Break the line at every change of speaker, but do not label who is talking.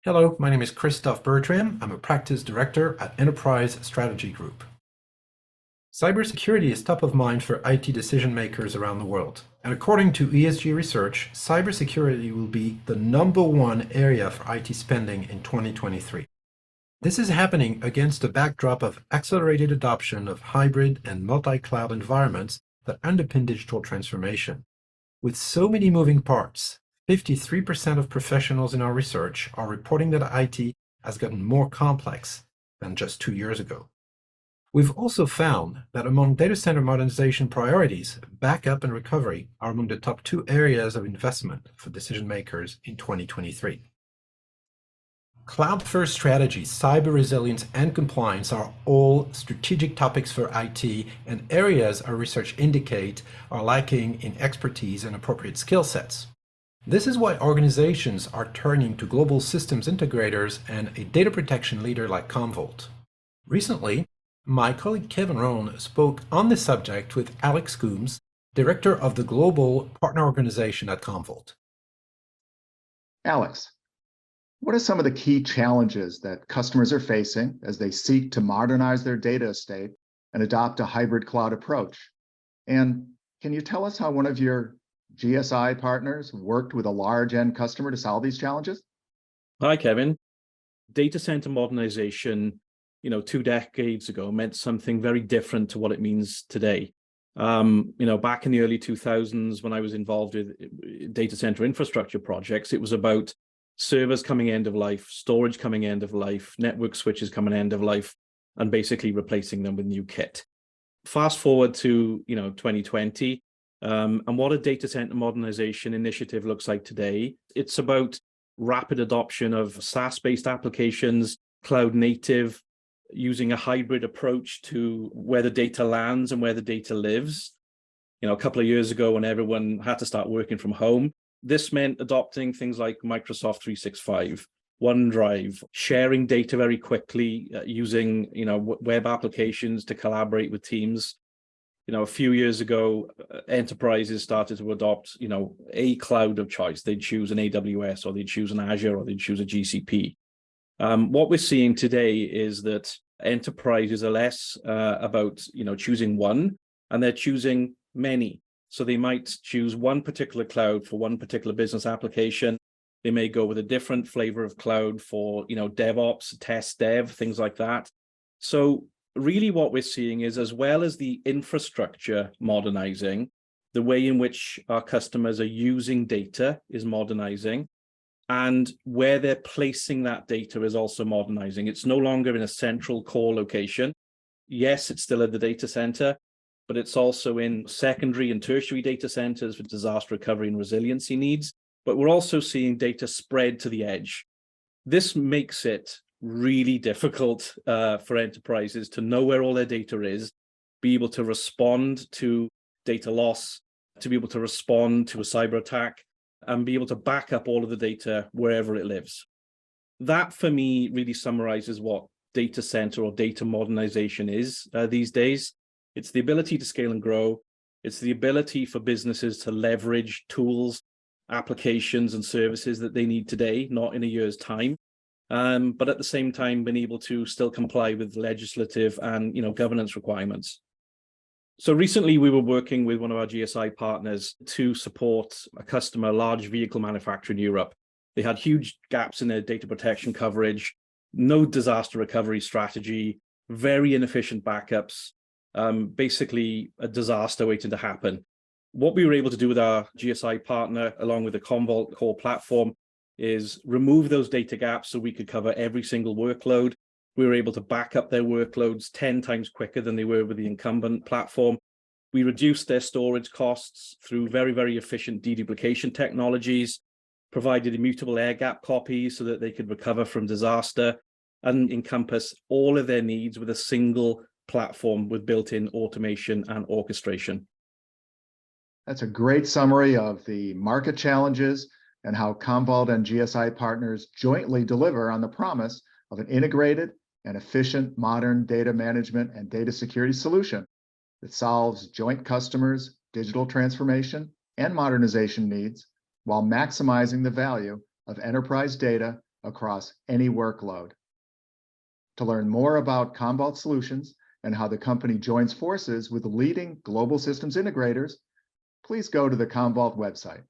Hello, my name is Christoph Bertram. I'm a practice director at Enterprise Strategy Group. Cybersecurity is top of mind for IT decision makers around the world. And according to ESG research, cybersecurity will be the number one area for IT spending in 2023. This is happening against a backdrop of accelerated adoption of hybrid and multi-cloud environments that underpin digital transformation. With so many moving parts, 53% of professionals in our research are reporting that IT has gotten more complex than just 2 years ago. We've also found that among data center modernization priorities, backup and recovery are among the top two areas of investment for decision makers in 2023. Cloud-first strategy, cyber resilience, and compliance are all strategic topics for IT and areas our research indicate are lacking in expertise and appropriate skill sets. This is why organizations are turning to global systems integrators and a data protection leader like Commvault. Recently, my colleague Kevin Rohn spoke on this subject with Alex Coombes, director of the global partner organization at Commvault.
Alex, what are some of the key challenges that customers are facing as they seek to modernize their data estate and adopt a hybrid cloud approach? And can you tell us how one of your GSI partners worked with a large end customer to solve these challenges?
Hi, Kevin. Data center modernization, 2 decades ago meant something very different to what it means today. Back in the early 2000s, when I was involved with data center infrastructure projects, it was about servers coming end of life, storage coming end of life, network switches coming end of life, and basically replacing them with new kit. Fast forward to 2020, and what a data center modernization initiative looks like today. It's about rapid adoption of SaaS-based applications, cloud native, using a hybrid approach to where the data lands and where the data lives. A couple of years ago, when everyone had to start working from home, this meant adopting things like Microsoft 365, OneDrive, sharing data very quickly, using web applications to collaborate with teams. A few years ago, enterprises started to adopt a cloud of choice. They'd choose an AWS, or they'd choose an Azure, or they'd choose a GCP. What we're seeing today is that enterprises are less about choosing one, and they're choosing many. So they might choose one particular cloud for one particular business application. They may go with a different flavor of cloud for DevOps, test dev, things like that. So really what we're seeing is, as well as the infrastructure modernizing, the way in which our customers are using data is modernizing, and where they're placing that data is also modernizing. It's no longer in a central core location. Yes, it's still at the data center, but it's also in secondary and tertiary data centers for disaster recovery and resiliency needs. But we're also seeing data spread to the edge. This makes it really difficult for enterprises to know where all their data is, be able to respond to data loss, to be able to respond to a cyber attack, and be able to back up all of the data wherever it lives. That, for me, really summarizes what data center or data modernization is these days. It's the ability to scale and grow. It's the ability for businesses to leverage tools, applications, and services that they need today, not in a year's time. But at the same time, being able to still comply with legislative and governance requirements. So recently, we were working with one of our GSI partners to support a customer, a large vehicle manufacturer in Europe. They had huge gaps in their data protection coverage, no disaster recovery strategy, very inefficient backups, basically a disaster waiting to happen. What we were able to do with our GSI partner, along with the Commvault core platform, is remove those data gaps so we could cover every single workload. We were able to back up their workloads 10 times quicker than they were with the incumbent platform. We reduced their storage costs through very, very efficient deduplication technologies, provided immutable air gap copies so that they could recover from disaster and encompass all of their needs with a single platform with built-in automation and orchestration.
That's a great summary of the market challenges and how Commvault and GSI partners jointly deliver on the promise of an integrated and efficient modern data management and data security solution that solves joint customers' digital transformation and modernization needs while maximizing the value of enterprise data across any workload. To learn more about Commvault solutions and how the company joins forces with leading global systems integrators, please go to the Commvault website.